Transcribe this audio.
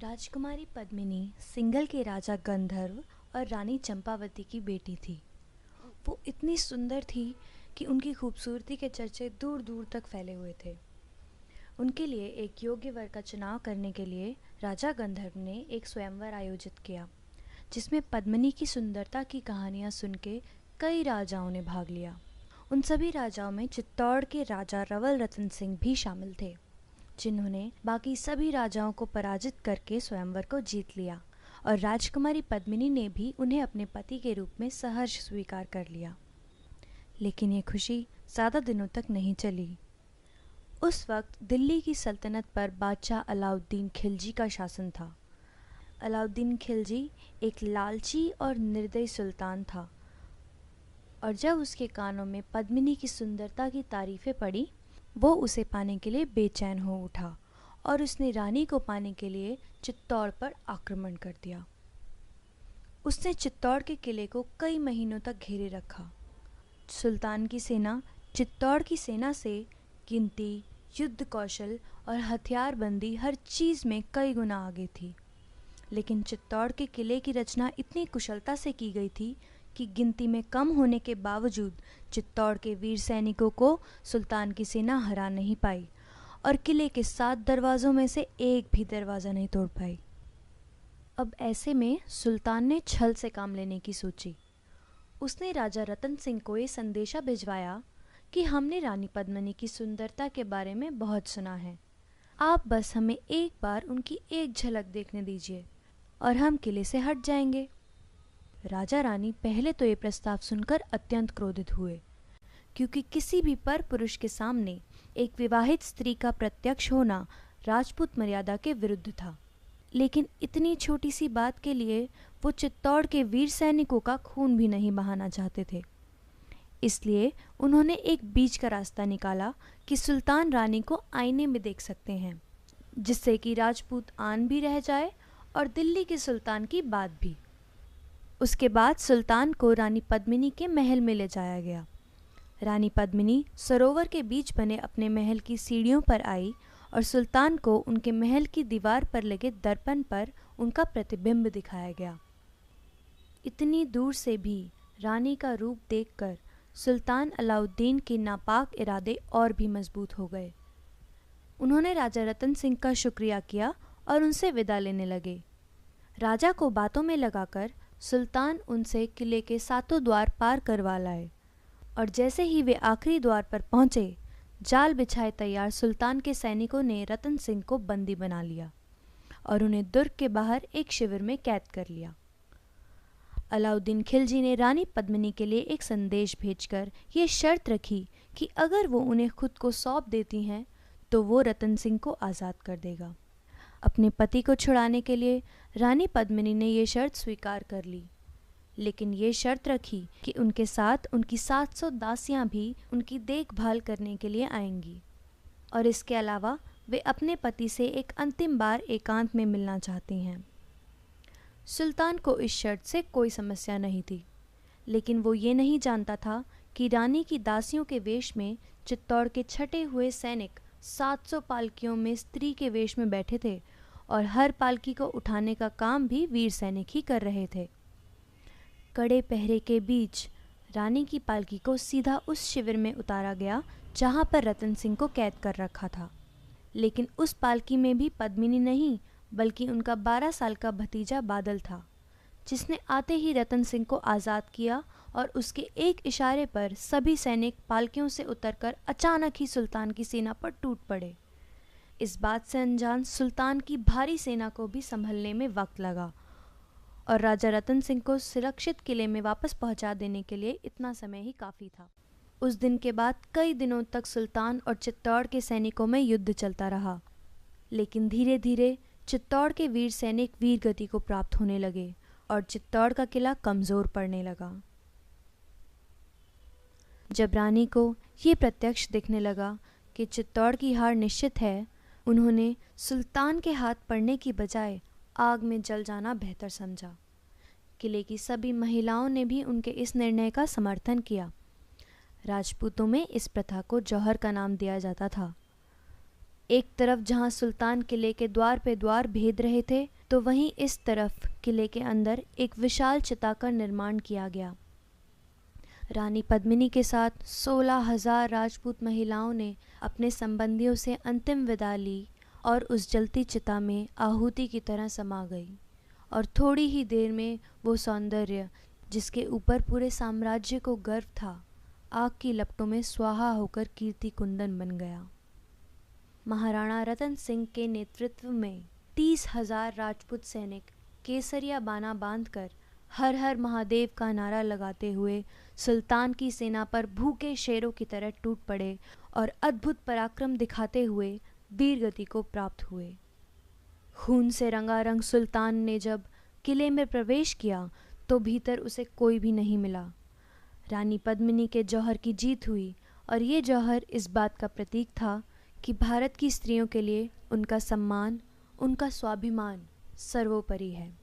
राजकुमारी पद्मिनी सिंघल के राजा गंधर्व और रानी चंपावती की बेटी थी। वो इतनी सुंदर थी कि उनकी खूबसूरती के चर्चे दूर दूर तक फैले हुए थे। उनके लिए एक योग्य वर का चुनाव करने के लिए राजा गंधर्व ने एक स्वयंवर आयोजित किया, जिसमें पद्मिनी की सुंदरता की कहानियां सुन के कई राजाओं ने भाग लिया। उन सभी राजाओं में चित्तौड़ के राजा रवल रतन सिंह भी शामिल थे, जिन्होंने बाकी सभी राजाओं को पराजित करके स्वयंवर को जीत लिया और राजकुमारी पद्मिनी ने भी उन्हें अपने पति के रूप में सहर्ष स्वीकार कर लिया। लेकिन ये खुशी ज़्यादा दिनों तक नहीं चली। उस वक्त दिल्ली की सल्तनत पर बादशाह अलाउद्दीन खिलजी का शासन था। अलाउद्दीन खिलजी एक लालची और निर्दयी सुल्तान था, और जब उसके कानों में पद्मिनी की सुंदरता की तारीफ़ें पड़ी, वो उसे पाने के लिए बेचैन हो उठा और उसने रानी को पाने के लिए चित्तौड़ पर आक्रमण कर दिया। उसने चित्तौड़ के किले को कई महीनों तक घेरे रखा। सुल्तान की सेना चित्तौड़ की सेना से गिनती, युद्ध कौशल और हथियारबंदी हर चीज़ में कई गुना आगे थी। लेकिन चित्तौड़ के किले की रचना इतनी कुशलता से की गई थी कि गिनती में कम होने के बावजूद चित्तौड़ के वीर सैनिकों को सुल्तान की सेना हरा नहीं पाई और किले के 7 दरवाज़ों में से एक भी दरवाज़ा नहीं तोड़ पाई। अब ऐसे में सुल्तान ने छल से काम लेने की सोची। उसने राजा रतन सिंह को ये संदेशा भिजवाया कि हमने रानी पद्मिनी की सुंदरता के बारे में बहुत सुना है। आप बस हमें एक बार उनकी एक झलक देखने दीजिए और हम किले से हट जाएंगे। राजा रानी पहले तो ये प्रस्ताव सुनकर अत्यंत क्रोधित हुए, क्योंकि किसी भी पर पुरुष के सामने एक विवाहित स्त्री का प्रत्यक्ष होना राजपूत मर्यादा के विरुद्ध था। लेकिन इतनी छोटी सी बात के लिए वो चित्तौड़ के वीर सैनिकों का खून भी नहीं बहाना चाहते थे। इसलिए उन्होंने एक बीच का रास्ता निकाला कि सुल्तान रानी को आईने में देख सकते हैं, जिससे कि राजपूत आन भी रह जाए और दिल्ली के सुल्तान की बात भी। उसके बाद सुल्तान को रानी पद्मिनी के महल में ले जाया गया। रानी पद्मिनी सरोवर के बीच बने अपने महल की सीढ़ियों पर आई और सुल्तान को उनके महल की दीवार पर लगे दर्पण पर उनका प्रतिबिंब दिखाया गया। इतनी दूर से भी रानी का रूप देखकर सुल्तान अलाउद्दीन के नापाक इरादे और भी मजबूत हो गए। उन्होंने राजा रतन सिंह का शुक्रिया किया और उनसे विदा लेने लगे। राजा को बातों में लगाकर सुल्तान उनसे किले के 7 द्वार पार करवा लाए, और जैसे ही वे आखिरी द्वार पर पहुंचे, जाल बिछाए तैयार सुल्तान के सैनिकों ने रतन सिंह को बंदी बना लिया और उन्हें दुर्ग के बाहर एक शिविर में कैद कर लिया। अलाउद्दीन खिलजी ने रानी पद्मिनी के लिए एक संदेश भेजकर ये शर्त रखी कि अगर वो उन्हें खुद को सौंप देती हैं तो वो रतन सिंह को आज़ाद कर देगा। अपने पति को छुड़ाने के लिए रानी पद्मिनी ने ये शर्त स्वीकार कर ली, लेकिन ये शर्त रखी कि उनके साथ उनकी 700 दासियां भी उनकी देखभाल करने के लिए आएंगी, और इसके अलावा वे अपने पति से एक अंतिम बार एकांत में मिलना चाहती हैं। सुल्तान को इस शर्त से कोई समस्या नहीं थी, लेकिन वो ये नहीं जानता था कि रानी की दासियों के वेश में चित्तौड़ के छटे हुए सैनिक 700 पालकियों में स्त्री के वेश में बैठे थे, और हर पालकी को उठाने का काम भी वीर सैनिक ही कर रहे थे। कड़े पहरे के बीच रानी की पालकी को सीधा उस शिविर में उतारा गया जहां पर रतन सिंह को कैद कर रखा था। लेकिन उस पालकी में भी पद्मिनी नहीं, बल्कि उनका 12 साल का भतीजा बादल था, जिसने आते ही रतन सिंह को आज़ाद किया और उसके एक इशारे पर सभी सैनिक पालकियों से उतरकर अचानक ही सुल्तान की सेना पर टूट पड़े। इस बात से अनजान सुल्तान की भारी सेना को भी संभलने में वक्त लगा, और राजा रतन सिंह को सुरक्षित किले में वापस पहुंचा देने के लिए इतना समय ही काफ़ी था। उस दिन के बाद कई दिनों तक सुल्तान और चित्तौड़ के सैनिकों में युद्ध चलता रहा, लेकिन धीरे धीरे चित्तौड़ के वीर सैनिक वीर गति को प्राप्त होने लगे और चित्तौड़ का किला कमज़ोर पड़ने लगा। जब रानी को ये प्रत्यक्ष दिखने लगा कि चित्तौड़ की हार निश्चित है, उन्होंने सुल्तान के हाथ पड़ने की बजाय आग में जल जाना बेहतर समझा। किले की सभी महिलाओं ने भी उनके इस निर्णय का समर्थन किया। राजपूतों में इस प्रथा को जौहर का नाम दिया जाता था। एक तरफ जहां सुल्तान किले के द्वार पे द्वार भेद रहे थे, तो वहीं इस तरफ किले के अंदर एक विशाल चिता का निर्माण किया गया। रानी पद्मिनी के साथ 16,000 राजपूत महिलाओं ने अपने संबंधियों से अंतिम विदा ली और उस जलती चिता में आहुति की तरह समा गई। और थोड़ी ही देर में वो सौंदर्य, जिसके ऊपर पूरे साम्राज्य को गर्व था, आग की लपटों में स्वाहा होकर कीर्ति कुंदन बन गया। महाराणा रतन सिंह के नेतृत्व में 30,000 राजपूत सैनिक केसरिया बाना बांधकर हर हर महादेव का नारा लगाते हुए सुल्तान की सेना पर भूखे शेरों की तरह टूट पड़े और अद्भुत पराक्रम दिखाते हुए वीर गति को प्राप्त हुए। खून से रंगारंग सुल्तान ने जब किले में प्रवेश किया तो भीतर उसे कोई भी नहीं मिला। रानी पद्मिनी के जौहर की जीत हुई और ये जौहर इस बात का प्रतीक था कि भारत की स्त्रियों के लिए उनका सम्मान, उनका स्वाभिमान सर्वोपरि है।